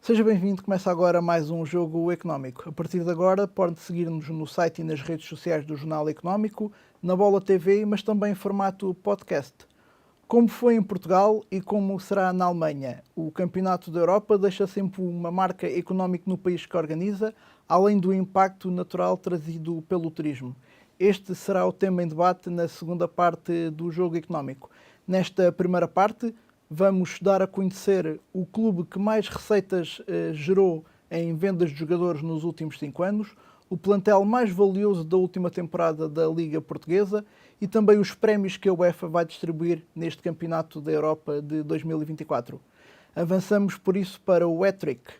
Seja bem-vindo, começa agora mais um Jogo Económico. A partir de agora pode seguir-nos no site e nas redes sociais do Jornal Económico, na Bola TV, mas também em formato podcast. Como foi em Portugal e como será na Alemanha, o Campeonato da Europa deixa sempre uma marca económica no país que organiza, além do impacto natural trazido pelo turismo. Este será o tema em debate na segunda parte do Jogo Económico. Nesta primeira parte, vamos dar a conhecer o clube que mais receitas gerou em vendas de jogadores nos últimos 5 anos, o plantel mais valioso da última temporada da Liga Portuguesa e também os prémios que a UEFA vai distribuir neste Campeonato da Europa de 2024. Avançamos por isso para o hat-trick.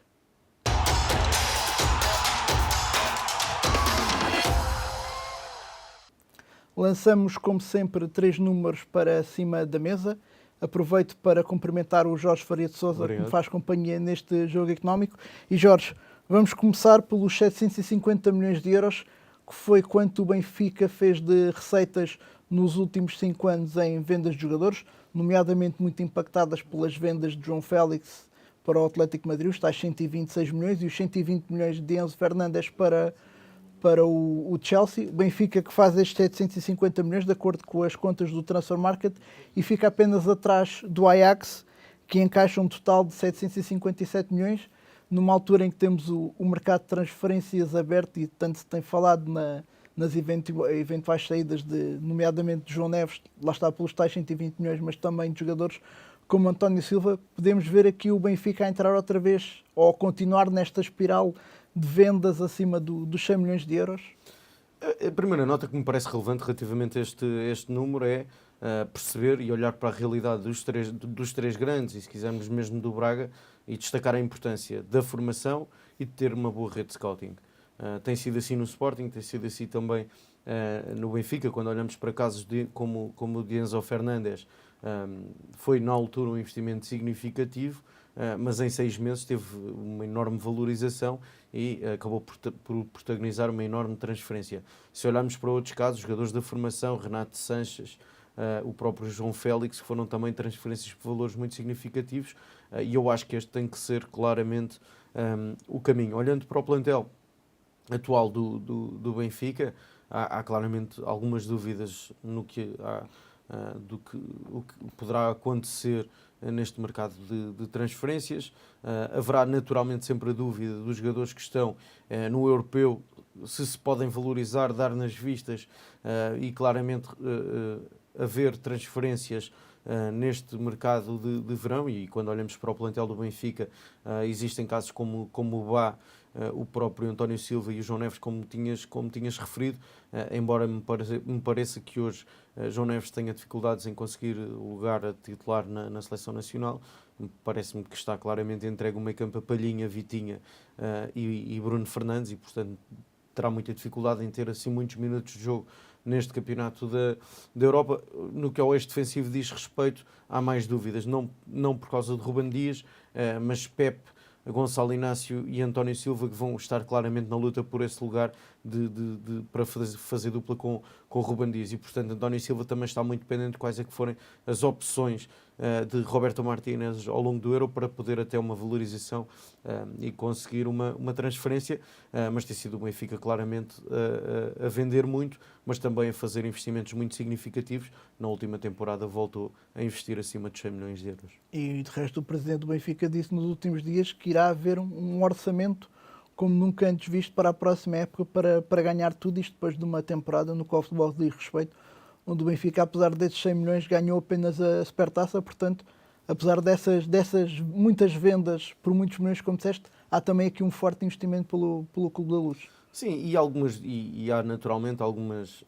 Lançamos, como sempre, 3 números para cima da mesa. Aproveito para cumprimentar o Jorge Faria de Sousa, que me faz companhia neste jogo económico. E Jorge, vamos começar pelos 750 milhões de euros, que foi quanto o Benfica fez de receitas nos últimos 5 anos em vendas de jogadores, nomeadamente muito impactadas pelas vendas de João Félix para o Atlético de Madrid, os tais 126 milhões, e os 120 milhões de Enzo Fernandes para o Chelsea. O Benfica que faz estes 750 milhões de acordo com as contas do Transfer Market e fica apenas atrás do Ajax, que encaixa um total de 757 milhões, numa altura em que temos o mercado de transferências aberto e tanto se tem falado nas eventuais saídas, nomeadamente de João Neves, lá está pelos tais 120 milhões, mas também de jogadores como António Silva. Podemos ver aqui o Benfica a entrar outra vez ou a continuar nesta espiral de vendas acima dos 100 milhões de euros? A primeira nota que me parece relevante relativamente a este número é perceber e olhar para a realidade dos três grandes, e se quisermos mesmo do Braga, e destacar a importância da formação e de ter uma boa rede de scouting. Tem sido assim no Sporting, tem sido assim também no Benfica, quando olhamos para casos como o de Enzo Fernandes. Foi na altura um investimento significativo, mas em 6 meses teve uma enorme valorização e acabou por protagonizar uma enorme transferência. Se olharmos para outros casos, jogadores da formação, Renato Sanches, o próprio João Félix, que foram também transferências por valores muito significativos, e eu acho que este tem que ser claramente o caminho. Olhando para o plantel atual do Benfica, há claramente algumas dúvidas no que o que poderá acontecer neste mercado de transferências. Haverá naturalmente sempre a dúvida dos jogadores que estão no europeu, se podem valorizar, dar nas vistas e claramente haver transferências neste mercado de verão. E quando olhamos para o plantel do Benfica, existem casos como o Bá, o próprio António Silva e o João Neves, como tinhas referido, embora me pareça que hoje João Neves tenha dificuldades em conseguir lugar a titular na seleção nacional. Parece-me que está claramente entregue o meio campo a Palhinha, Vitinha e Bruno Fernandes, e portanto terá muita dificuldade em ter assim muitos minutos de jogo neste campeonato da Europa. No que ao eixo defensivo diz respeito, há mais dúvidas, não por causa de Ruben Dias, mas Pepe, Gonçalo Inácio e António Silva, que vão estar claramente na luta por esse lugar para fazer dupla com o Ruben Dias. E, portanto, António Silva também está muito dependente de quais é que forem as opções de Roberto Martínez ao longo do Euro para poder até uma valorização e conseguir uma transferência. Mas tem sido o Benfica claramente a vender muito, mas também a fazer investimentos muito significativos. Na última temporada voltou a investir acima de 100 milhões de euros. E de resto o presidente do Benfica disse nos últimos dias que irá haver um orçamento como nunca antes visto para a próxima época para ganhar tudo isto depois de uma temporada no qual o futebol diz respeito, onde o Benfica, apesar desses 100 milhões, ganhou apenas a Supertaça. Portanto, apesar dessas muitas vendas por muitos milhões, como disseste, há também aqui um forte investimento pelo Clube da Luz. Sim, e há naturalmente algumas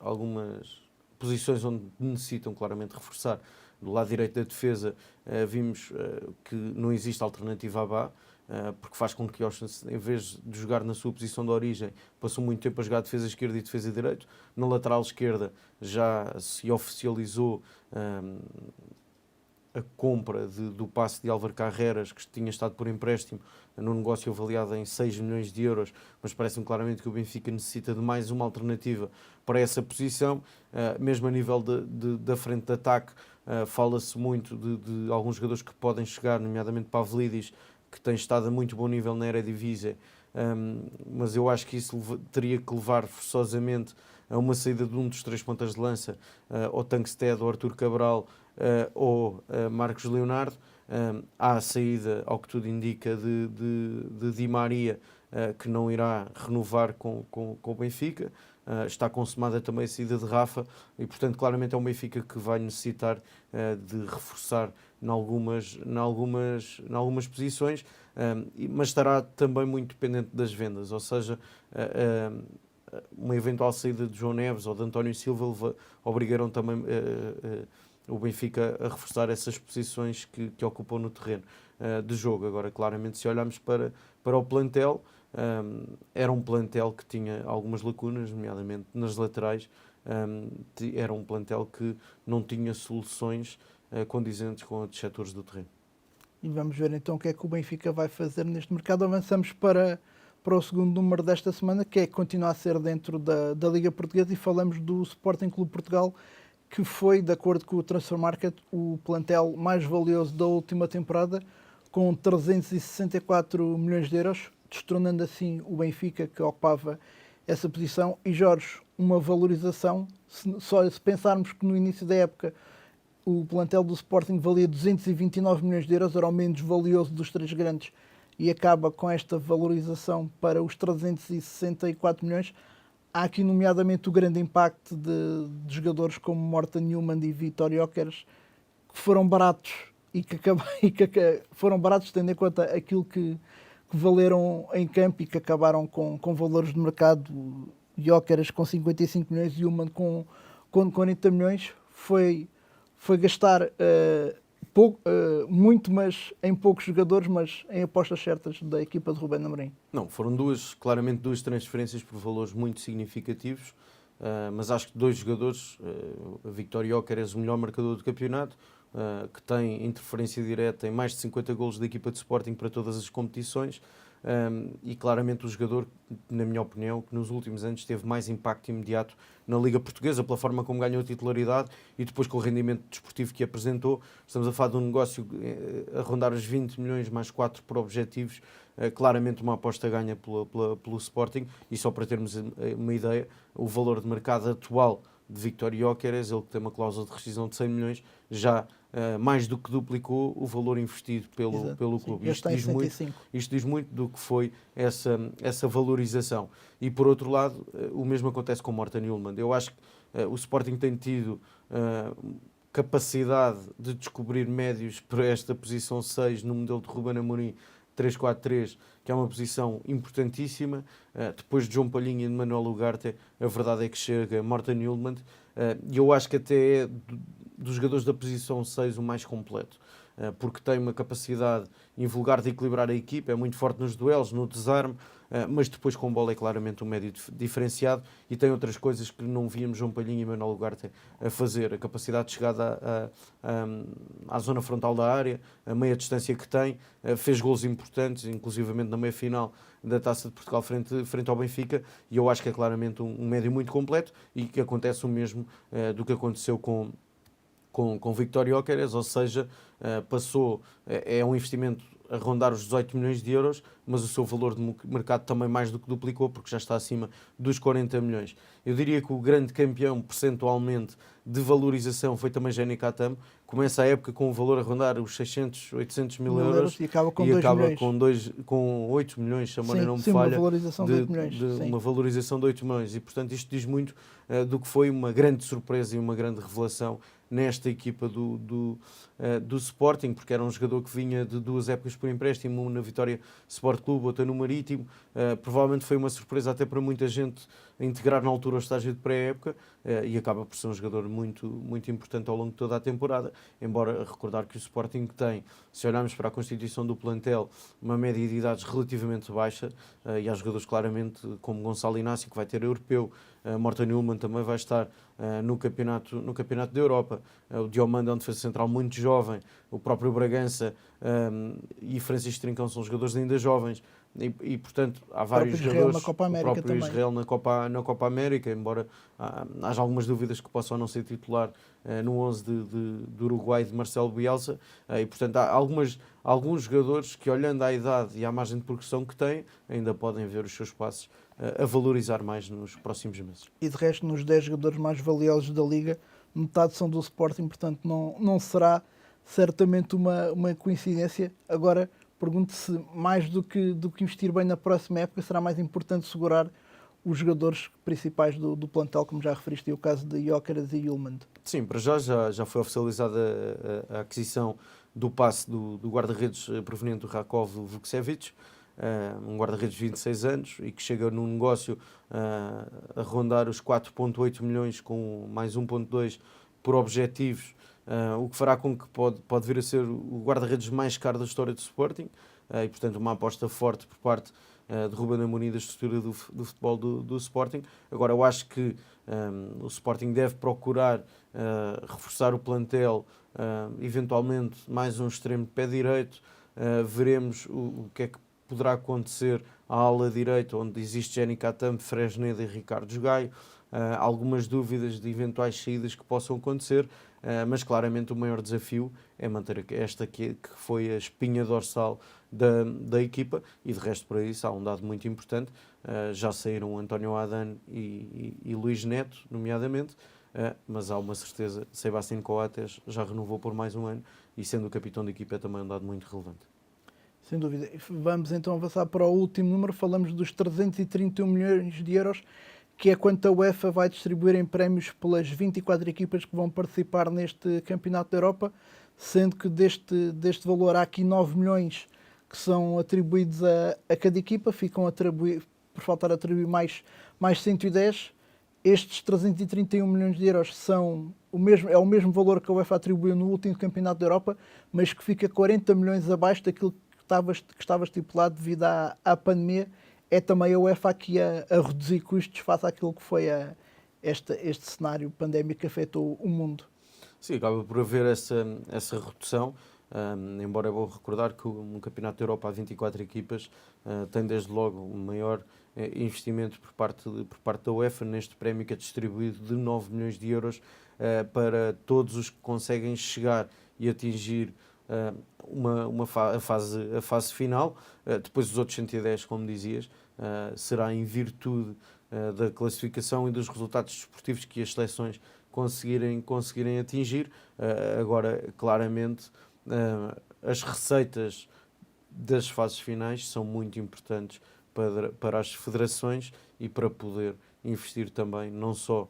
posições onde necessitam claramente reforçar. Do lado direito da defesa, vimos que não existe alternativa a Bá, porque faz com que Oshon, em vez de jogar na sua posição de origem, passou muito tempo a jogar defesa esquerda e defesa direito. Na lateral esquerda já se oficializou a compra do passe de Álvaro Carreras, que tinha estado por empréstimo num negócio avaliado em 6 milhões de euros, mas parece-me claramente que o Benfica necessita de mais uma alternativa para essa posição, mesmo a nível da frente de ataque. Fala-se muito de alguns jogadores que podem chegar, nomeadamente Pavlidis, que tem estado a muito bom nível na Eredivisie, mas eu acho que isso teria que levar forçosamente a uma saída de um dos 3 pontas de lança, ou Tankstead, ou Artur Cabral, ou Marcos Leonardo. Há a saída, ao que tudo indica, de Di Maria, que não irá renovar com o Benfica. Está consumada também a saída de Rafa e, portanto, claramente é um Benfica que vai necessitar de reforçar em algumas posições, mas estará também muito dependente das vendas, ou seja, uma eventual saída de João Neves ou de António Silva obrigaram também o Benfica a reforçar essas posições que ocupam no terreno de jogo. Agora, claramente, se olharmos para o plantel, era um plantel que tinha algumas lacunas, nomeadamente nas laterais. Era um plantel que não tinha soluções condizentes com outros setores do terreno. E vamos ver então o que é que o Benfica vai fazer neste mercado. Avançamos para o segundo número desta semana, que é que continua a ser dentro da Liga Portuguesa, e falamos do Sporting Clube Portugal, que foi, de acordo com o Transfer Market, o plantel mais valioso da última temporada, com 364 milhões de euros, destronando assim o Benfica, que ocupava essa posição. E Jorge, uma valorização, se pensarmos que no início da época o plantel do Sporting valia 229 milhões de euros, era o menos valioso dos 3 grandes, e acaba com esta valorização para os 364 milhões. Há aqui nomeadamente o grande impacto de jogadores como Morten Newman e Vitor Gyökeres, que foram baratos e que foram baratos tendo em conta aquilo que valeram em campo e que acabaram com valores de mercado. Gyökeres com 55 milhões e Newman com 40 milhões. Foi gastar muito, mas em poucos jogadores, mas em apostas certas da equipa de Rubén Amorim. Não, foram claramente duas transferências por valores muito significativos, mas acho que 2 jogadores, Vitor Gyökeres, o melhor marcador do campeonato, que tem interferência direta em mais de 50 golos da equipa de Sporting para todas as competições, e claramente o jogador, na minha opinião, que nos últimos anos teve mais impacto imediato na Liga Portuguesa, pela forma como ganhou a titularidade e depois com o rendimento desportivo que apresentou. Estamos a falar de um negócio a rondar os 20 milhões mais 4 por objetivos, claramente uma aposta ganha pelo Sporting. E só para termos uma ideia, o valor de mercado atual de Vitor Gyökeres, ele que tem uma cláusula de rescisão de 100 milhões, já mais do que duplicou o valor investido pelo clube. Isto diz muito do que foi essa valorização. E por outro lado, o mesmo acontece com Morten Newman. Eu acho que o Sporting tem tido capacidade de descobrir médios para esta posição 6 no modelo de Rubén Amorim 3-4-3, que é uma posição importantíssima. Depois de João Palhinha e de Manuel Ugarte, a verdade é que chega Morten Newman, e eu acho que até é dos jogadores da posição 6 o mais completo, porque tem uma capacidade invulgar de equilibrar a equipa, é muito forte nos duelos, no desarme, mas depois com bola é claramente um médio diferenciado, e tem outras coisas que não víamos João Palhinha e Manuel Ugarte a fazer. A capacidade de chegada à zona frontal da área, a meia distância que tem, fez golos importantes, inclusivamente na meia-final da Taça de Portugal frente ao Benfica, e eu acho que é claramente um médio muito completo, e que acontece o mesmo do que aconteceu com Vitor Gyökeres, ou seja, é um investimento a rondar os 18 milhões de euros, mas o seu valor de mercado também mais do que duplicou, porque já está acima dos 40 milhões. Eu diria que o grande campeão, percentualmente, de valorização foi também Jenny Katam. Começa a época com um valor a rondar os 600, 800 mil euros e acaba com 2 milhões. Com 8 milhões, se a memória não me falha. Uma valorização de 8 milhões. Uma valorização de 8 milhões. E, portanto, isto diz muito do que foi uma grande surpresa e uma grande revelação nesta equipa do Sporting, porque era um jogador que vinha de 2 épocas por empréstimo, uma na Vitória Sport Clube, outra no Marítimo. Provavelmente foi uma surpresa até para muita gente a integrar na altura o estágio de pré-época, e acaba por ser um jogador muito, muito importante ao longo de toda a temporada, embora recordar que o Sporting tem, se olharmos para a constituição do plantel, uma média de idades relativamente baixa, e há jogadores claramente como Gonçalo Inácio, que vai ter europeu, Morten Newman também vai estar no campeonato da Europa, o Diomande é um defesa central muito jovem, o próprio Bragança e Francisco Trincão são jogadores ainda jovens, e portanto há vários jogadores, o próprio Israel na Copa América, embora haja algumas dúvidas que possam não ser titular no 11 do Uruguai de Marcelo Bielsa, e portanto há alguns jogadores que, olhando à idade e à margem de progressão que têm, ainda podem ver os seus passos a valorizar mais nos próximos meses. E de resto, nos 10 jogadores mais valiosos da Liga, metade são do Sporting, portanto não será certamente uma coincidência. Agora, pergunto-se, mais do que investir bem na próxima época, será mais importante segurar os jogadores principais do plantel, como já referiste, o caso de Gyökeres e Yulman. Sim, para já foi oficializada a aquisição do passe do guarda-redes proveniente do Rakov Vukcevic, um guarda-redes de 26 anos e que chega num negócio a rondar os 4,8 milhões com mais 1,2 por objetivos, o que fará com que pode vir a ser o guarda-redes mais caro da história do Sporting, e portanto uma aposta forte por parte de Ruben Amorim, da estrutura do futebol do Sporting. Agora, eu acho que o Sporting deve procurar reforçar o plantel, eventualmente mais um extremo de pé direito. Veremos o que é que poderá acontecer à ala direita, onde existe Jenny Katam, Fresneda e Ricardo Gaio. Algumas dúvidas de eventuais saídas que possam acontecer, mas claramente o maior desafio é manter esta que foi a espinha dorsal da equipa, e de resto para isso há um dado muito importante. Já saíram António Adan e Luís Neto, nomeadamente, mas há uma certeza, Sebastián Coates já renovou por mais um ano, e sendo o capitão da equipa é também um dado muito relevante. Sem dúvida. Vamos então avançar para o último número. Falamos dos 331 milhões de euros, que é quanto a UEFA vai distribuir em prémios pelas 24 equipas que vão participar neste Campeonato da Europa, sendo que deste valor há aqui 9 milhões que são atribuídos a cada equipa, ficam por faltar atribuir mais 110. Estes 331 milhões de euros é o mesmo valor que a UEFA atribuiu no último Campeonato da Europa, mas que fica 40 milhões abaixo daquilo que estava estipulado devido à pandemia. É também a UEFA aqui a reduzir custos face àquilo que foi este cenário pandémico que afetou o mundo. Sim, acaba por haver essa redução, embora é bom recordar que um Campeonato da Europa a 24 equipas tem desde logo um maior investimento por parte da UEFA neste prémio, que é distribuído de 9 milhões de euros para todos os que conseguem chegar e atingir a fase final. Depois os outros 110, como dizias, será em virtude da classificação e dos resultados desportivos que as seleções conseguirem atingir. Agora, claramente, as receitas das fases finais são muito importantes para as federações e para poder investir também, não só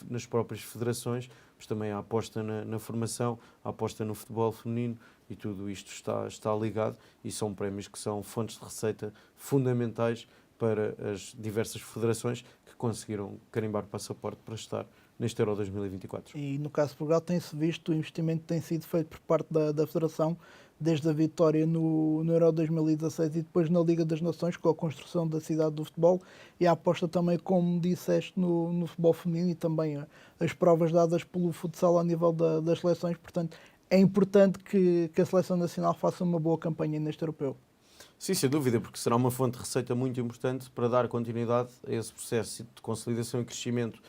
nas próprias federações, mas também a aposta na formação, a aposta no futebol feminino, e tudo isto está ligado, e são prémios que são fontes de receita fundamentais para as diversas federações que conseguiram carimbar passaporte para estar neste Euro 2024. E no caso de Portugal tem-se visto, o investimento tem sido feito por parte da Federação, desde a vitória no Euro 2016 e depois na Liga das Nações, com a construção da cidade do futebol, e a aposta também, como disseste, no futebol feminino, e também as provas dadas pelo futsal ao nível das seleções. Portanto, é importante que a Seleção Nacional faça uma boa campanha neste europeu. Sim, sem dúvida, porque será uma fonte de receita muito importante para dar continuidade a esse processo de consolidação e crescimento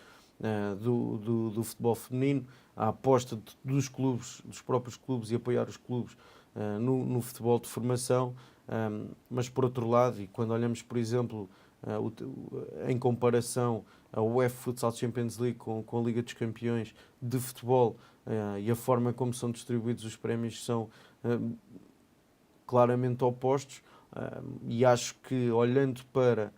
do futebol feminino, a aposta dos clubes, dos próprios clubes, e apoiar os clubes no futebol de formação. Mas por outro lado, e quando olhamos, por exemplo, em comparação a UEFA Futsal Champions League com a Liga dos Campeões de futebol, e a forma como são distribuídos os prémios são claramente opostos, e acho que, olhando para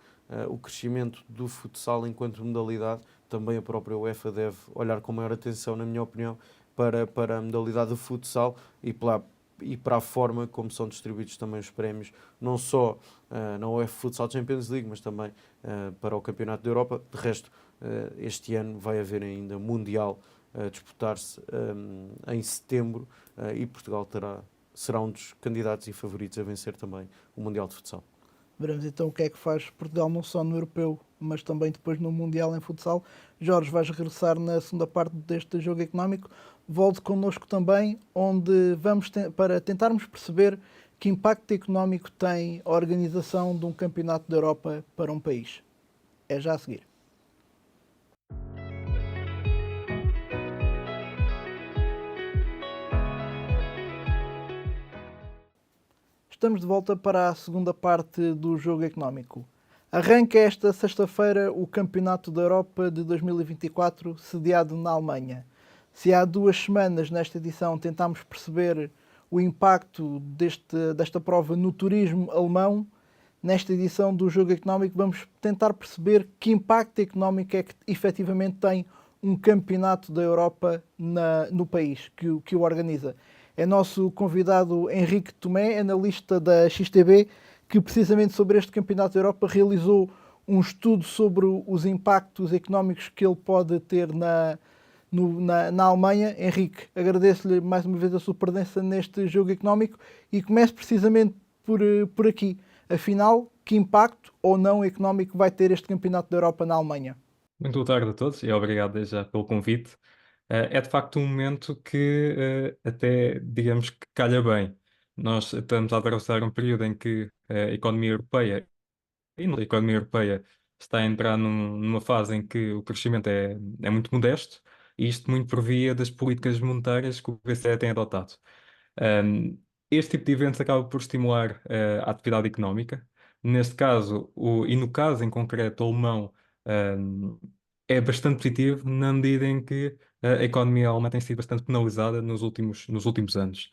o crescimento do futsal enquanto modalidade, também a própria UEFA deve olhar com maior atenção, na minha opinião, para a modalidade do futsal e para a forma como são distribuídos também os prémios, não só na UEFA Futsal Champions League, mas também para o Campeonato da Europa. De resto, este ano vai haver ainda Mundial a disputar-se em setembro, e Portugal será um dos candidatos e favoritos a vencer também o Mundial de Futsal. Veremos então o que é que faz Portugal, não só no europeu, mas também depois no Mundial em futsal. Jorge, vais regressar na segunda parte deste jogo económico. Volte connosco também, onde vamos para tentarmos perceber que impacto económico tem a organização de um campeonato da Europa para um país. É já a seguir. Estamos de volta para a segunda parte do jogo económico. Arranca esta sexta-feira o Campeonato da Europa de 2024, sediado na Alemanha. Se há 2 semanas nesta edição tentámos perceber o impacto desta prova no turismo alemão, nesta edição do jogo económico vamos tentar perceber que impacto económico é que efetivamente tem um Campeonato da Europa no país que o organiza. É nosso convidado Henrique Tomé, analista da XTB, que precisamente sobre este Campeonato da Europa realizou um estudo sobre os impactos económicos que ele pode ter na Alemanha. Henrique, agradeço-lhe mais uma vez a sua presença neste jogo económico e começo precisamente por aqui. Afinal, que impacto ou não económico vai ter este Campeonato da Europa na Alemanha? Muito boa tarde a todos e obrigado desde já pelo convite. É de facto um momento que até digamos que calha bem. Nós estamos a atravessar um período em que a economia europeia a economia europeia está a entrar numa fase em que o crescimento é muito modesto e isto muito por via das políticas monetárias que o BCE tem adotado. Um, este tipo de eventos acaba por estimular a atividade económica. Neste caso, e no caso em concreto alemão, um, é bastante positivo na medida em que a economia alemã tem sido bastante penalizada nos últimos anos.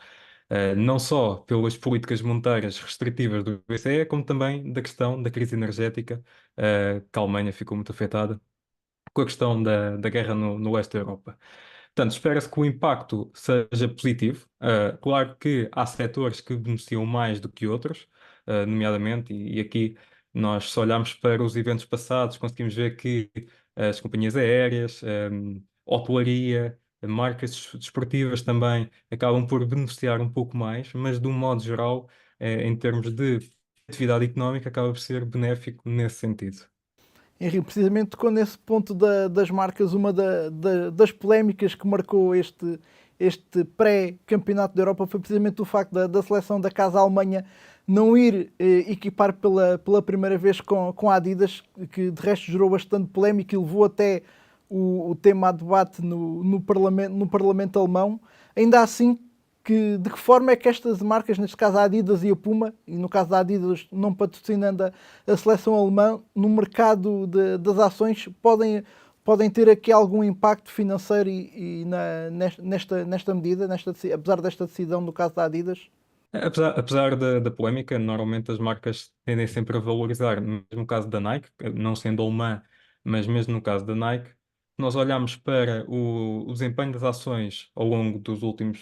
Não só pelas políticas monetárias restritivas do BCE, como também da questão da crise energética, que a Alemanha ficou muito afetada com a questão da guerra no leste da Europa. Portanto, espera-se que o impacto seja positivo. Claro que há setores que beneficiam mais do que outros, nomeadamente, e aqui nós, se olharmos para os eventos passados, conseguimos ver que as companhias aéreas, hotelaria, marcas desportivas também acabam por beneficiar um pouco mais, mas de um modo geral, em termos de atividade económica, acaba por ser benéfico nesse sentido. Henrique, precisamente tocou nesse ponto das marcas, uma das polémicas que marcou este pré-campeonato da Europa foi precisamente o facto da seleção da Casa Alemanha não ir equipar pela primeira vez com a Adidas, que de resto gerou bastante polémica e levou até o tema a debate no Parlamento alemão. Ainda assim, de que forma é que estas marcas, neste caso a Adidas e a Puma, e no caso da Adidas não patrocinando a seleção alemã, no mercado das ações podem ter aqui algum impacto financeiro nesta medida, apesar desta decisão no caso da Adidas? Apesar da polémica, normalmente as marcas tendem sempre a valorizar, mesmo no caso da Nike, não sendo alemã, mas mesmo no caso da Nike, nós olhamos para o desempenho das ações ao longo dos últimos,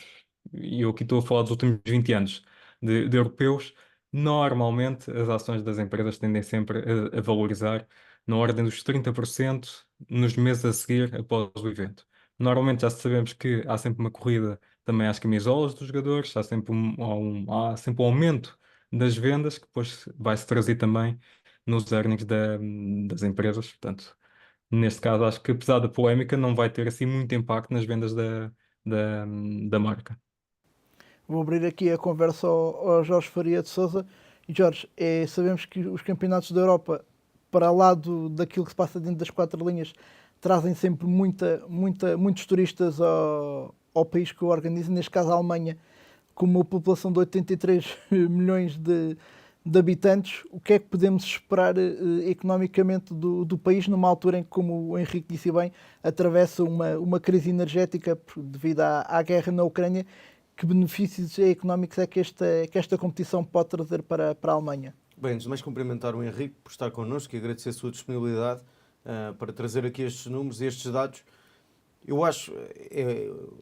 e eu aqui estou a falar dos últimos 20 anos de europeus, normalmente as ações das empresas tendem sempre a valorizar na ordem dos 30% nos meses a seguir após o evento. Normalmente já sabemos que há sempre uma corrida também às camisolas dos jogadores, há sempre um aumento das vendas que depois vai-se trazer também nos earnings das empresas. Portanto, neste caso, acho que apesar da polémica, não vai ter assim muito impacto nas vendas da, da marca. Vou abrir aqui a conversa ao Jorge Faria de Sousa. E Jorge, sabemos que os campeonatos da Europa, para lá daquilo que se passa dentro das 4 linhas, trazem sempre muitos turistas ao país que o organiza, neste caso a Alemanha, com uma população de 83 milhões de habitantes. O que é que podemos esperar economicamente do país numa altura em que, como o Henrique disse bem, atravessa uma crise energética devido à guerra na Ucrânia? Que benefícios económicos é que esta competição pode trazer para a Alemanha? Bem, antes de mais cumprimentar o Henrique por estar connosco e agradecer a sua disponibilidade para trazer aqui estes números e estes dados. Eu acho,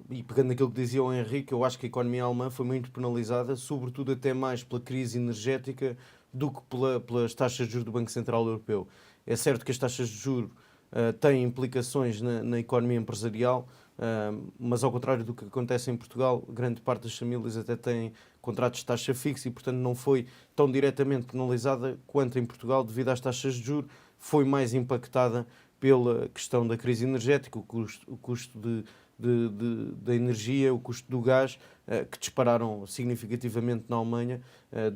e pegando naquilo que dizia o Henrique, eu acho que a economia alemã foi muito penalizada, sobretudo até mais pela crise energética do que pelas taxas de juros do Banco Central Europeu. É certo que as taxas de juros têm implicações na economia empresarial, mas ao contrário do que acontece em Portugal, grande parte das famílias até têm contratos de taxa fixa e, portanto, não foi tão diretamente penalizada quanto em Portugal devido às taxas de juros foi mais impactada pela questão da crise energética, o custo da energia, o custo do gás, que dispararam significativamente na Alemanha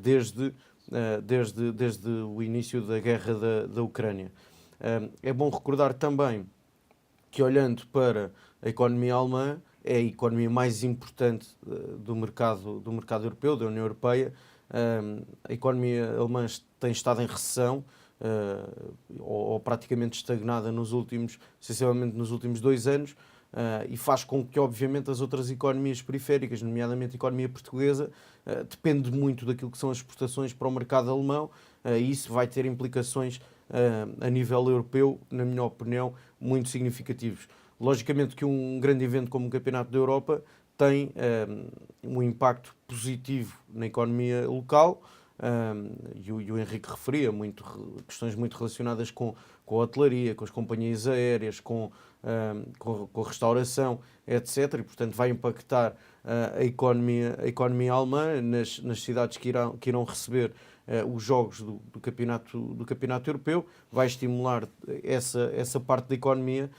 desde o início da guerra da Ucrânia. É bom recordar também que, olhando para a economia alemã, é a economia mais importante do mercado europeu, da União Europeia. A economia alemã tem estado em recessão, ou praticamente estagnada essencialmente nos últimos 2 anos, e faz com que, obviamente, as outras economias periféricas, nomeadamente a economia portuguesa, depende muito daquilo que são as exportações para o mercado alemão, e isso vai ter implicações a nível europeu, na minha opinião, muito significativos. Logicamente que um grande evento como o Campeonato da Europa tem um impacto positivo na economia local, e o Henrique referia questões muito relacionadas com a hotelaria, com as companhias aéreas, com a restauração, etc. E, portanto, vai impactar a economia alemã nas cidades que irão receber os jogos do campeonato europeu, vai estimular essa parte da economia.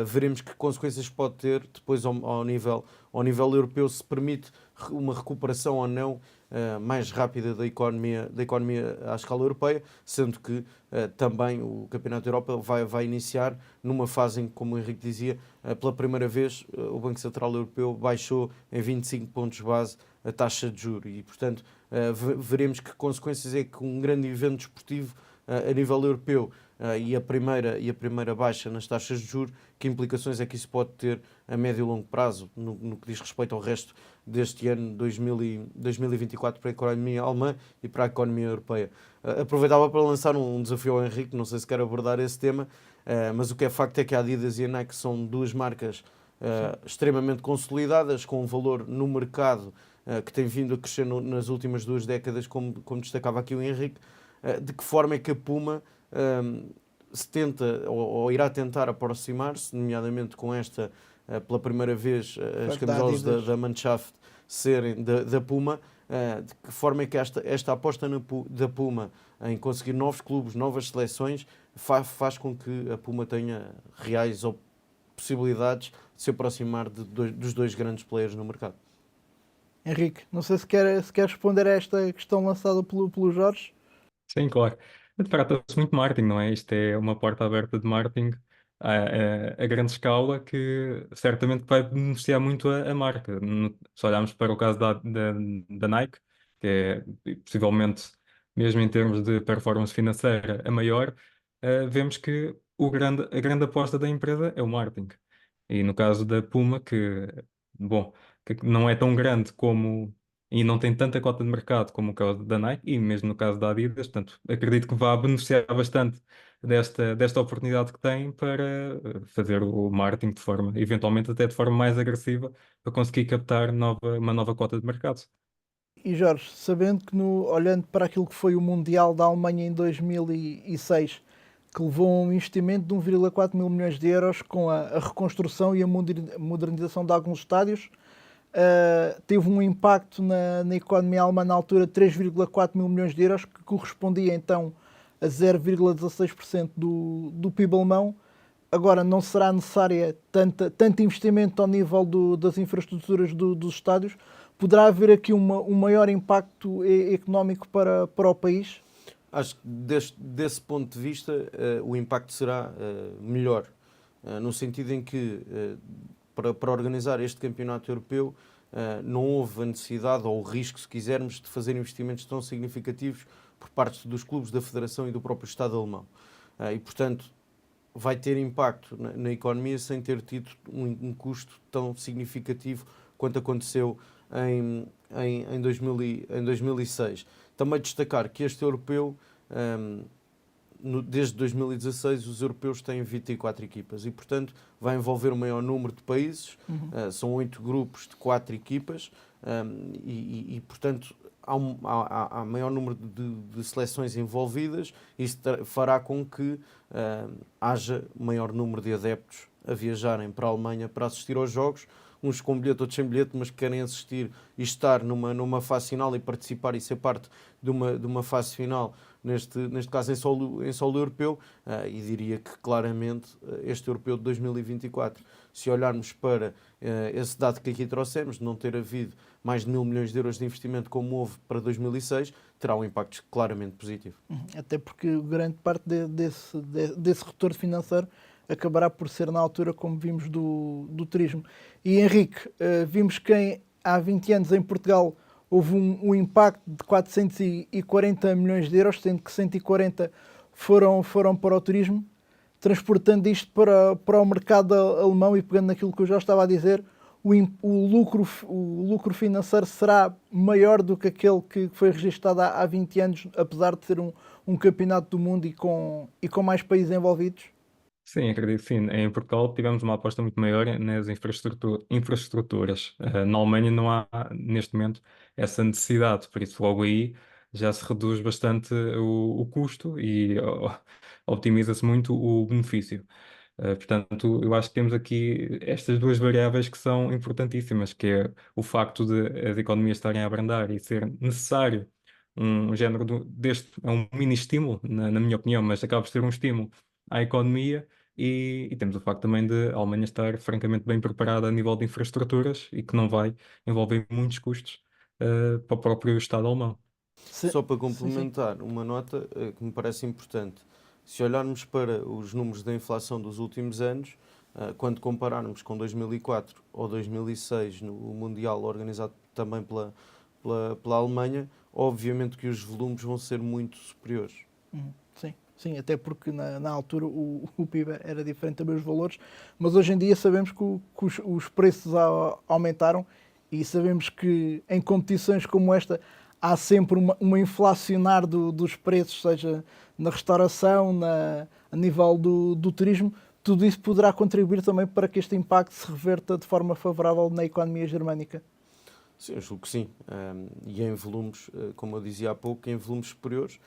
Veremos que consequências pode ter depois ao nível europeu, se permite uma recuperação ou não mais rápida da economia à escala europeia, sendo que também o Campeonato da Europa vai iniciar numa fase em que, como o Henrique dizia, pela primeira vez o Banco Central Europeu baixou em 25 pontos base a taxa de juros e, portanto, veremos que consequências é que um grande evento desportivo a nível europeu e a primeira baixa nas taxas de juros, que implicações é que isso pode ter a médio e longo prazo no que diz respeito ao resto deste ano 2024 para a economia alemã e para a economia europeia. Aproveitava para lançar um desafio ao Henrique, não sei se quer abordar esse tema, mas o que é facto é que a Adidas e a Nike são 2 marcas extremamente consolidadas, com um valor no mercado que tem vindo a crescer nas últimas 2 décadas, como destacava aqui o Henrique. De que forma é que a Puma se tenta ou irá tentar aproximar-se, nomeadamente com esta, pela primeira vez, as camisolas da Mannschaft serem da Puma, de que forma é que esta aposta da Puma em conseguir novos clubes, novas seleções, faz com que a Puma tenha reais possibilidades de se aproximar dos 2 grandes players no mercado? Henrique, não sei se quer responder a esta questão lançada pelo Jorge. Sim, claro. Trata-se muito de marketing, não é? Isto é uma porta aberta de marketing a grande escala que certamente vai beneficiar muito a marca. Se olharmos para o caso da Nike, que é possivelmente, mesmo em termos de performance financeira, a maior, vemos que a grande aposta da empresa é o marketing. E no caso da Puma, bom, que não é tão grande e não tem tanta cota de mercado como o caso da Nike e mesmo no caso da Adidas, portanto, acredito que vá beneficiar bastante desta oportunidade que tem para fazer o marketing eventualmente até de forma mais agressiva, para conseguir captar uma nova cota de mercado. E Jorge, sabendo que olhando para aquilo que foi o Mundial da Alemanha em 2006, que levou a um investimento de 1,4 mil milhões de euros com a reconstrução e a modernização de alguns estádios, teve um impacto na economia alemã na altura de 3,4 mil milhões de euros, que correspondia então a 0,16% do PIB alemão. Agora, não será necessária tanto investimento ao nível das infraestruturas dos estádios? Poderá haver aqui um maior impacto económico para o país? Acho que desse ponto de vista o impacto será melhor, no sentido em que para organizar este campeonato europeu não houve a necessidade ou o risco, se quisermos, de fazer investimentos tão significativos por parte dos clubes, da Federação e do próprio Estado alemão. E, portanto, vai ter impacto na economia sem ter tido um custo tão significativo quanto aconteceu em 2006. Também destacar que este europeu, desde 2016, os europeus têm 24 equipas e, portanto, vai envolver o maior número de países. São 8 grupos de 4 equipas e, portanto, há maior número de seleções envolvidas. Isso fará com que haja maior número de adeptos a viajarem para a Alemanha para assistir aos jogos, uns com bilhete, outros sem bilhete, mas que querem assistir e estar numa fase final e participar e ser parte de uma fase final neste caso em solo europeu, e diria que claramente este europeu de 2024, se olharmos para esse dado que aqui trouxemos, de não ter havido mais de 1.000 milhões de euros de investimento como houve para 2006, terá um impacto claramente positivo. Até porque grande parte desse retorno financeiro acabará por ser na altura, como vimos, do turismo. E Henrique, vimos que há 20 anos em Portugal houve um impacto de 440 milhões de euros, sendo que 140 foram para o turismo. Transportando isto para o mercado alemão e pegando naquilo que eu já estava a dizer, o lucro financeiro será maior do que aquele que foi registado há 20 anos, apesar de ser um campeonato do mundo e com mais países envolvidos? Sim, acredito que sim. Em Portugal tivemos uma aposta muito maior nas infraestruturas. Na Alemanha não há, neste momento, essa necessidade, por isso logo aí já se reduz bastante o custo e optimiza-se muito o benefício. Portanto, eu acho que temos aqui estas duas variáveis que são importantíssimas, que é o facto de as economias estarem a abrandar e ser necessário um género deste, é um mini estímulo, na minha opinião, mas acaba por ser um estímulo à economia e temos o facto também de a Alemanha estar francamente bem preparada a nível de infraestruturas e que não vai envolver muitos custos para o próprio Estado alemão. Só para Sim, sim. complementar, uma nota que me parece importante. Se olharmos para os números da inflação dos últimos anos, quando compararmos com 2004 ou 2006 no Mundial organizado também pela Alemanha, obviamente que os volumes vão ser muito superiores. Sim, sim, até porque na altura o PIB era diferente também os valores, mas hoje em dia sabemos que os preços aumentaram e sabemos que em competições como esta há sempre uma inflacionar dos preços, seja na restauração, a nível do turismo. Tudo isso poderá contribuir também para que este impacto se reverta de forma favorável na economia germânica. Sim, eu julgo que sim. E em volumes, como eu dizia há pouco, em volumes superiores,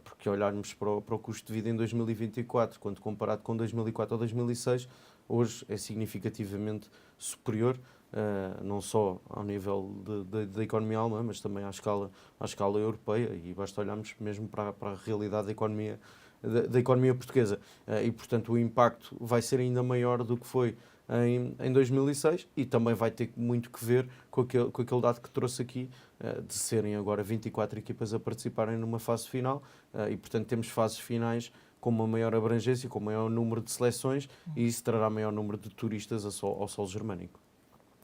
porque olharmos para o custo de vida em 2024, quando comparado com 2004 ou 2006, hoje é significativamente superior, não só ao nível da economia alemã, mas também à escala europeia, e basta olharmos mesmo para a realidade da economia portuguesa. E, portanto, o impacto vai ser ainda maior do que foi em 2006 e também vai ter muito que ver com aquele dado que trouxe aqui, de serem agora 24 equipas a participarem numa fase final, e portanto temos fases finais com uma maior abrangência, com maior número de seleções, e isso trará maior número de turistas ao solo germânico.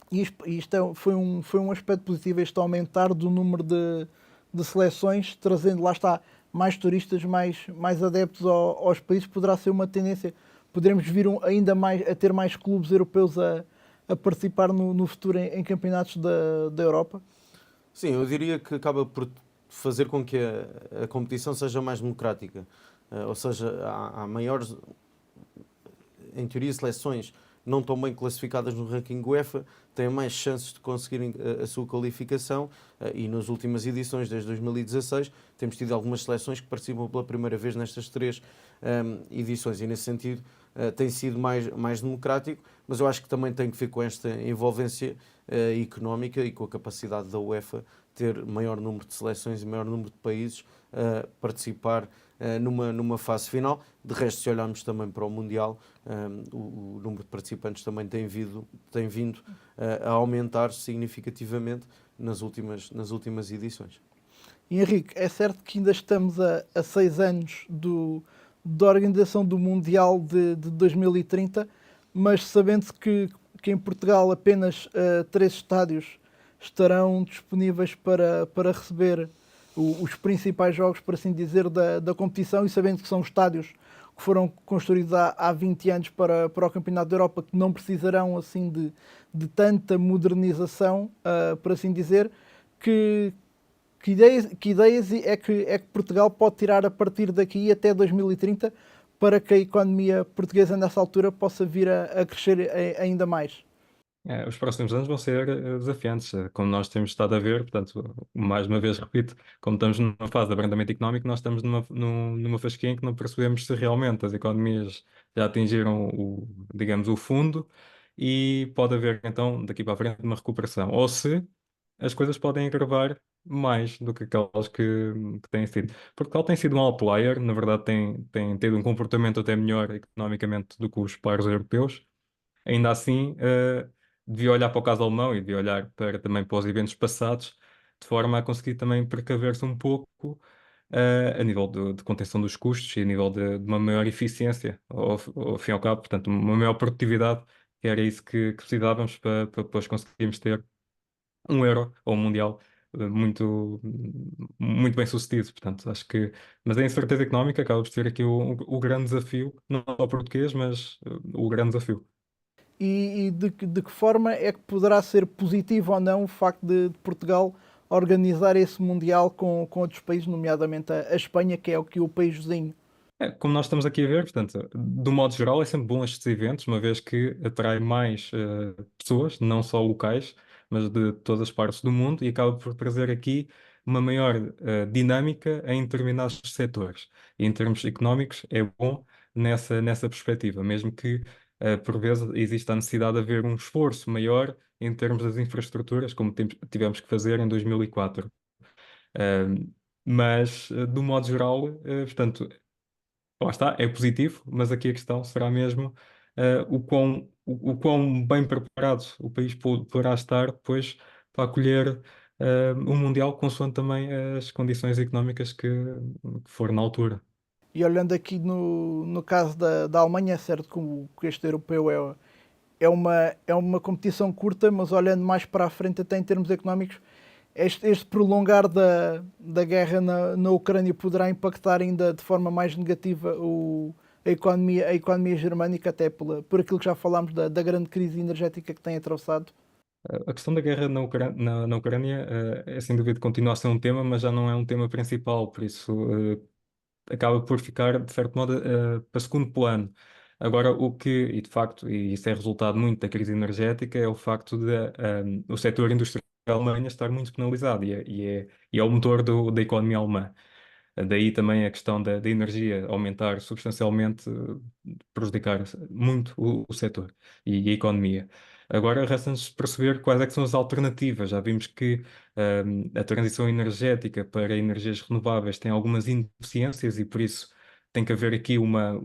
E isto foi um aspecto positivo, este aumentar do número de seleções, trazendo, lá está, mais turistas, mais adeptos aos países, poderá ser uma tendência. Poderemos vir ainda mais a ter mais clubes europeus a participar no futuro em campeonatos da Europa? Sim, eu diria que acaba por fazer com que a competição seja mais democrática. Ou seja, há maiores, em teoria, seleções não tão bem classificadas no ranking UEFA têm mais chances de conseguirem a sua qualificação, e nas últimas edições, desde 2016, temos tido algumas seleções que participam pela primeira vez nestas três edições, e nesse sentido tem sido mais democrático, mas eu acho que também tem que ver com esta envolvência económica e com a capacidade da UEFA ter maior número de seleções e maior número de países a participar numa fase final. De resto, se olharmos também para o Mundial, o número de participantes também tem vindo a aumentar significativamente nas últimas edições. E, Henrique, é certo que ainda estamos a 6 anos da organização do Mundial de 2030, mas sabendo-se que em Portugal apenas 3 estádios estarão disponíveis para receber os principais jogos, por assim dizer, da competição, e sabendo que são estádios que foram construídos há 20 anos para o Campeonato da Europa, que não precisarão assim de tanta modernização, por assim dizer, que ideias é que Portugal pode tirar a partir daqui até 2030 para que a economia portuguesa nessa altura possa vir a crescer ainda mais? Os próximos anos vão ser desafiantes, como nós temos estado a ver, portanto, mais uma vez repito, como estamos numa fase de abrandamento económico, nós estamos numa fasquia em que não percebemos se realmente as economias já atingiram digamos, o fundo e pode haver então, daqui para a frente, uma recuperação. Ou se as coisas podem agravar mais do que aquelas que têm sido. Portugal tem sido um outlier, na verdade tem tido um comportamento até melhor economicamente do que os pares europeus. Ainda assim, devia olhar para o caso alemão e devia olhar também para os eventos passados, de forma a conseguir também precaver-se um pouco, a nível de contenção dos custos e a nível de uma maior eficiência, ao fim e ao cabo, portanto, uma maior produtividade, que era isso que precisávamos para depois conseguirmos ter um Euro ou um Mundial muito bem sucedido. Portanto, acho que, mas a incerteza económica acaba por ser aqui o grande desafio, não só português, mas o grande desafio. E de que forma é que poderá ser positivo ou não o facto de Portugal organizar esse Mundial com outros países, nomeadamente a Espanha, que é o país vizinho? Como nós estamos aqui a ver, portanto, do modo geral, é sempre bom estes eventos, uma vez que atrai mais pessoas, não só locais, mas de todas as partes do mundo, e acaba por trazer aqui uma maior dinâmica em determinados setores. E em termos económicos, é bom nessa perspectiva, mesmo que por vezes exista a necessidade de haver um esforço maior em termos das infraestruturas, como tivemos que fazer em 2004. Mas, do modo geral, portanto, lá está, é positivo, mas aqui a questão será mesmo o quão bem preparado o país poderá estar depois para acolher o Mundial, consoante também as condições económicas que for na altura. E olhando aqui no caso da Alemanha, é certo que este europeu é uma competição curta, mas olhando mais para a frente, até em termos económicos, este prolongar da guerra na Ucrânia poderá impactar ainda de forma mais negativa a economia germânica, até por aquilo que já falámos da grande crise energética que tem atravessado. A questão da guerra na Ucrânia é sem dúvida continua a ser um tema, mas já não é um tema principal, por isso acaba por ficar, de certo modo, para segundo plano. Agora, e de facto, e isso é resultado muito da crise energética, é o facto de o setor industrial da Alemanha estar muito penalizado e é o motor da economia alemã. Daí também a questão da energia aumentar substancialmente, prejudicar muito o setor e a economia. Agora resta-nos perceber quais é que são as alternativas. Já vimos que a transição energética para energias renováveis tem algumas ineficiências e por isso tem que haver aqui uma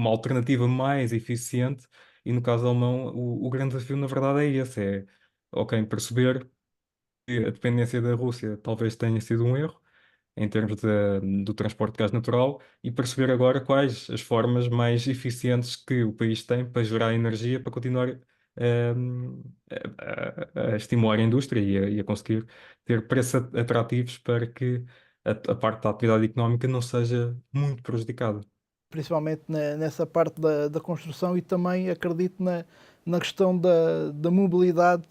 alternativa mais eficiente e no caso alemão o grande desafio na verdade é esse, ok, perceber que a dependência da Rússia talvez tenha sido um erro, em termos do transporte de gás natural e perceber agora quais as formas mais eficientes que o país tem para gerar energia para continuar a estimular a indústria e a conseguir ter preços atrativos para que a parte da atividade económica não seja muito prejudicada. Principalmente nessa parte da construção, e também acredito na questão da mobilidade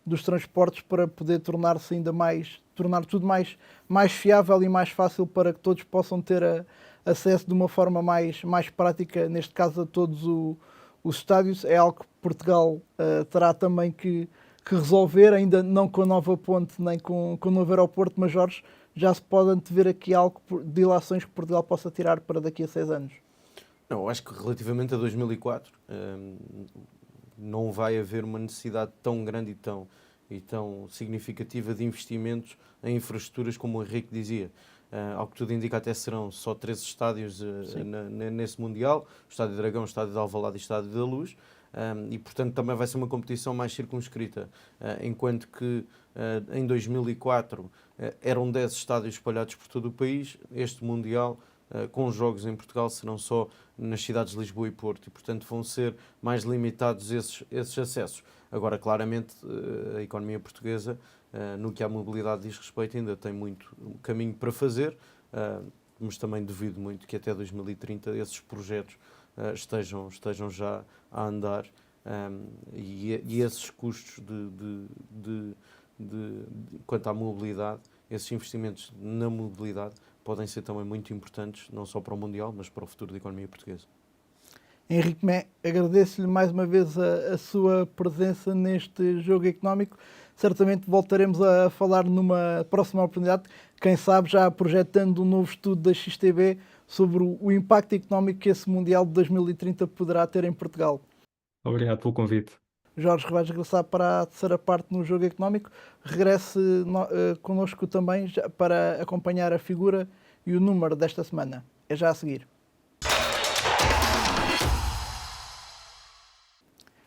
dos transportes para poder tornar tudo mais fiável e mais fácil para que todos possam ter acesso de uma forma mais prática, neste caso a todos os estádios. É algo que Portugal terá também que resolver, ainda não com a nova ponte nem com o novo aeroporto, mas Jorge, já se pode antever aqui algo de ilações que Portugal possa tirar para daqui a 6 anos? Não, acho que relativamente a 2004 não vai haver uma necessidade tão grande e tão significativa de investimentos em infraestruturas como o Henrique dizia. Ao que tudo indica, até serão só 13 estádios nesse Mundial: o Estádio do Dragão, o Estádio de Alvalade e o Estádio da Luz. E, portanto, também vai ser uma competição mais circunscrita, enquanto que em 2004 eram 10 estádios espalhados por todo o país. Este Mundial, com os jogos em Portugal, serão só nas cidades de Lisboa e Porto e, portanto, vão ser mais limitados esses acessos. Agora, claramente, a economia portuguesa, no que à mobilidade diz respeito, ainda tem muito caminho para fazer, mas também duvido muito que até 2030 esses projetos estejam já a andar, e esses custos quanto à mobilidade, esses investimentos na mobilidade podem ser também muito importantes, não só para o Mundial, mas para o futuro da economia portuguesa. Henrique Mé, agradeço-lhe mais uma vez a sua presença neste jogo económico. Certamente voltaremos a falar numa próxima oportunidade, quem sabe já projetando um novo estudo da XTB sobre o impacto económico que esse Mundial de 2030 poderá ter em Portugal. Obrigado pelo convite. Jorge, vais regressar para a terceira parte no Jogo Económico. Regresse connosco também para acompanhar a figura e o número desta semana. É já a seguir.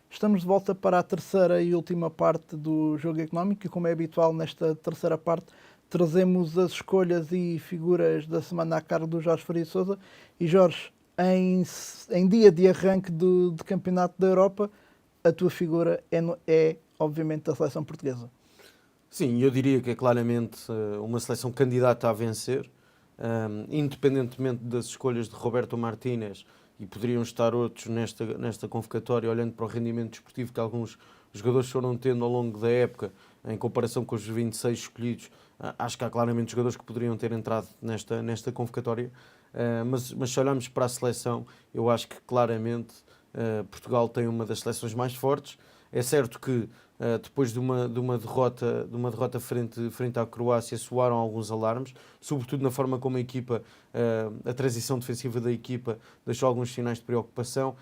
Estamos de volta para a terceira e última parte do Jogo Económico e, como é habitual nesta terceira parte, trazemos as escolhas e figuras da semana a cargo do Jorge Faria de Sousa. E Jorge, em dia de arranque de Campeonato da Europa, a tua figura é obviamente a seleção portuguesa. Sim, eu diria que é claramente uma seleção candidata a vencer, independentemente das escolhas de Roberto Martínez, e poderiam estar outros nesta convocatória, olhando para o rendimento desportivo que alguns jogadores foram tendo ao longo da época, em comparação com os 26 escolhidos. Acho que há claramente jogadores que poderiam ter entrado nesta convocatória, mas se olharmos para a seleção, eu acho que claramente Portugal tem uma das seleções mais fortes. É certo que depois de uma derrota frente à Croácia, soaram alguns alarmes, sobretudo na forma como a transição defensiva da equipa deixou alguns sinais de preocupação.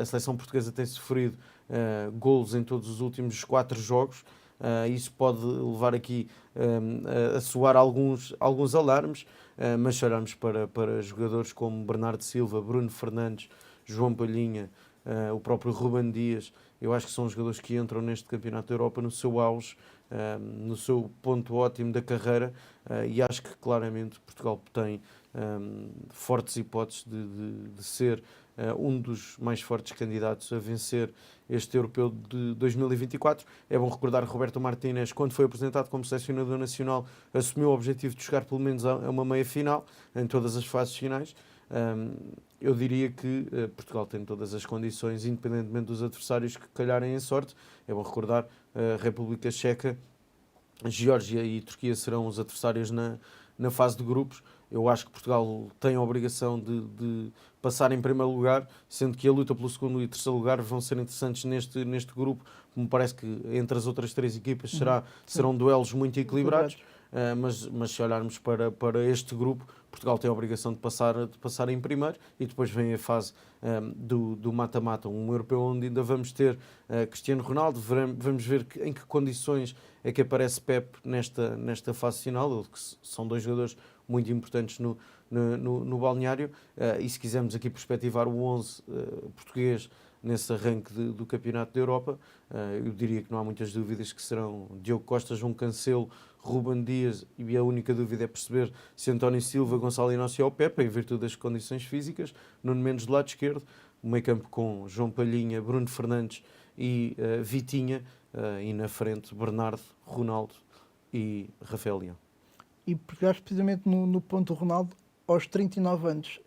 A seleção portuguesa tem sofrido golos em todos os últimos 4 jogos. Isso pode levar aqui a soar alguns alarmes, mas se olharmos para jogadores como Bernardo Silva, Bruno Fernandes, João Palhinha, o próprio Ruben Dias, eu acho que são jogadores que entram neste Campeonato da Europa no seu auge, no seu ponto ótimo da carreira, e acho que claramente Portugal tem fortes hipóteses de ser um dos mais fortes candidatos a vencer este Europeu de 2024. É bom recordar que Roberto Martínez, quando foi apresentado como selecionador nacional, assumiu o objetivo de chegar pelo menos a uma meia-final, em todas as fases finais. Eu diria que Portugal tem todas as condições, independentemente dos adversários que calharem em sorte. É bom recordar a República Checa, Geórgia e Turquia serão os adversários na fase de grupos. Eu acho que Portugal tem a obrigação de passar em primeiro lugar, sendo que a luta pelo segundo e terceiro lugar vão ser interessantes neste grupo. Me parece que entre as outras 3 equipas serão duelos muito equilibrados. Mas se olharmos para este grupo, Portugal tem a obrigação de passar em primeiro, e depois vem a fase do mata-mata, um europeu onde ainda vamos ter Cristiano Ronaldo. Vamos ver em que condições é que aparece Pep nesta fase final, que são 2 jogadores muito importantes no balneário. E se quisermos aqui perspectivar o 11 português nesse arranque do Campeonato da Europa, eu diria que não há muitas dúvidas que serão Diogo Costa, João Cancelo, Ruben Dias, e a única dúvida é perceber se António Silva, Gonçalo Inácio ou Pepe, em virtude das condições físicas. Nuno Mendes do lado esquerdo, o meio campo com João Palhinha, Bruno Fernandes e Vitinha, e na frente Bernardo, Ronaldo e Rafael Leão. E pegaste precisamente no ponto do Ronaldo, aos 39 anos,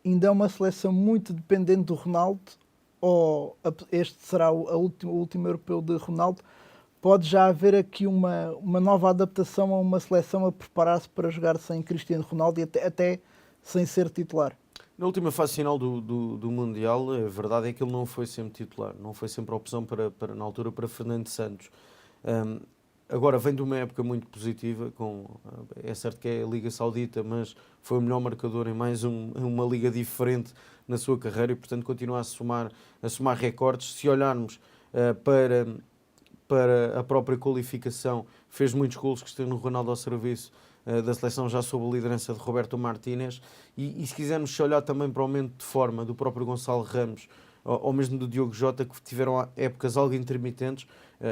ainda é uma seleção muito dependente do Ronaldo, ou este será o último europeu de Ronaldo? Pode já haver aqui uma nova adaptação a uma seleção a preparar-se para jogar sem Cristiano Ronaldo e até sem ser titular? Na última fase final do Mundial, a verdade é que ele não foi sempre titular, não foi sempre a opção na altura para Fernando Santos. Agora vem de uma época muito positiva, é certo que é a Liga Saudita, mas foi o melhor marcador em mais uma liga diferente na sua carreira, e portanto continua a somar recordes. Se olharmos para a própria qualificação, fez muitos golos, Cristiano Ronaldo ao serviço da seleção, já sob a liderança de Roberto Martínez. E se quisermos olhar também para o aumento de forma do próprio Gonçalo Ramos, ou mesmo do Diogo Jota, que tiveram épocas algo intermitentes,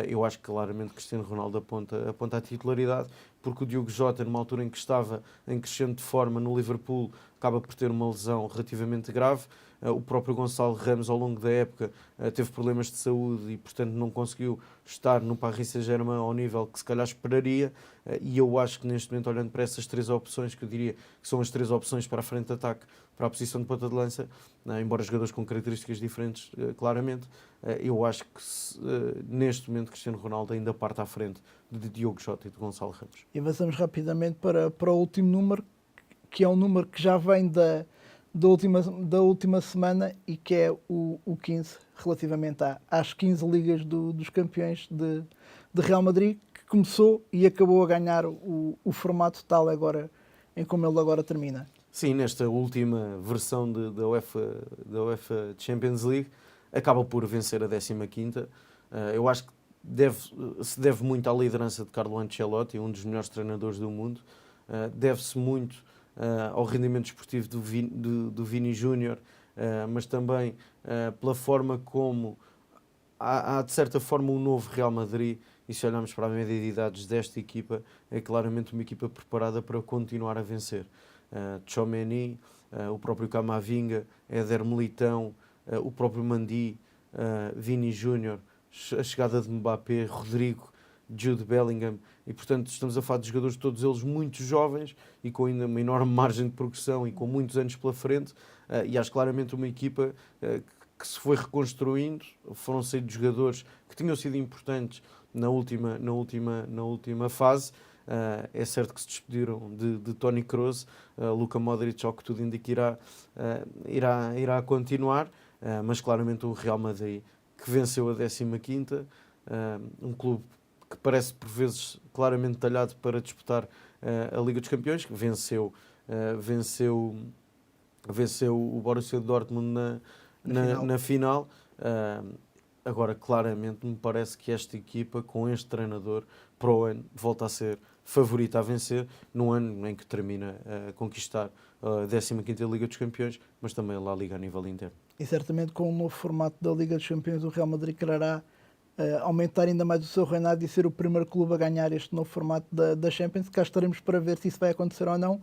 eu acho que claramente Cristiano Ronaldo aponta a titularidade, porque o Diogo Jota, numa altura em que estava em crescente de forma no Liverpool, acaba por ter uma lesão relativamente grave. O próprio Gonçalo Ramos, ao longo da época, teve problemas de saúde e, portanto, não conseguiu estar no Paris Saint-Germain ao nível que se calhar esperaria. E eu acho que neste momento, olhando para essas 3 opções, que eu diria que são as 3 opções para a frente de ataque, para a posição de ponta de lança, embora jogadores com características diferentes, claramente, eu acho que neste momento Cristiano Ronaldo ainda parte à frente de Diogo Jota e de Gonçalo Ramos. E avançamos rapidamente para o último número, que é um número que já vem da última semana e que é o 15, relativamente às 15 ligas dos campeões de Real Madrid, que começou e acabou a ganhar o formato tal agora, em como ele agora termina. Sim, nesta última versão da UEFA Champions League, acaba por vencer a 15ª, Eu acho que se deve muito à liderança de Carlo Ancelotti, um dos melhores treinadores do mundo. Deve-se muito ao rendimento desportivo do Vini Júnior, mas também pela forma como há de certa forma um novo Real Madrid, e se olharmos para a média de idades desta equipa, é claramente uma equipa preparada para continuar a vencer. Tchouaméni, o próprio Camavinga, Éder Militão, o próprio Mendy, Vini Júnior, a chegada de Mbappé, Rodrigo, Jude Bellingham, e portanto estamos a falar de jogadores todos eles muito jovens e com ainda uma enorme margem de progressão e com muitos anos pela frente, e acho claramente uma equipa que se foi reconstruindo. Foram saídos jogadores que tinham sido importantes na última fase. É certo que se despediram de Toni Kroos, Luka Modric, ao que tudo indica, irá continuar, mas claramente o Real Madrid, que venceu a 15ª, um clube que parece por vezes claramente talhado para disputar a Liga dos Campeões, que venceu o Borussia Dortmund na final. Agora, claramente, me parece que esta equipa, com este treinador, para o ano, volta a ser favorita a vencer, num ano em que termina a conquistar a 15ª Liga dos Campeões, mas também a La Liga a nível interno. E certamente com o novo formato da Liga dos Campeões, o Real Madrid quererá aumentar ainda mais o seu reinado e ser o primeiro clube a ganhar este novo formato da Champions. Cá estaremos para ver se isso vai acontecer ou não.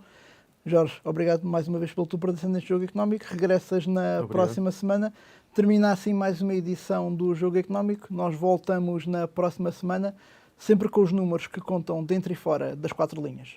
Jorge, obrigado mais uma vez pela tua presença neste Jogo Económico. Regressas na próxima semana. Termina assim mais uma edição do Jogo Económico. Nós voltamos na próxima semana, sempre com os números que contam dentro e fora das 4 linhas.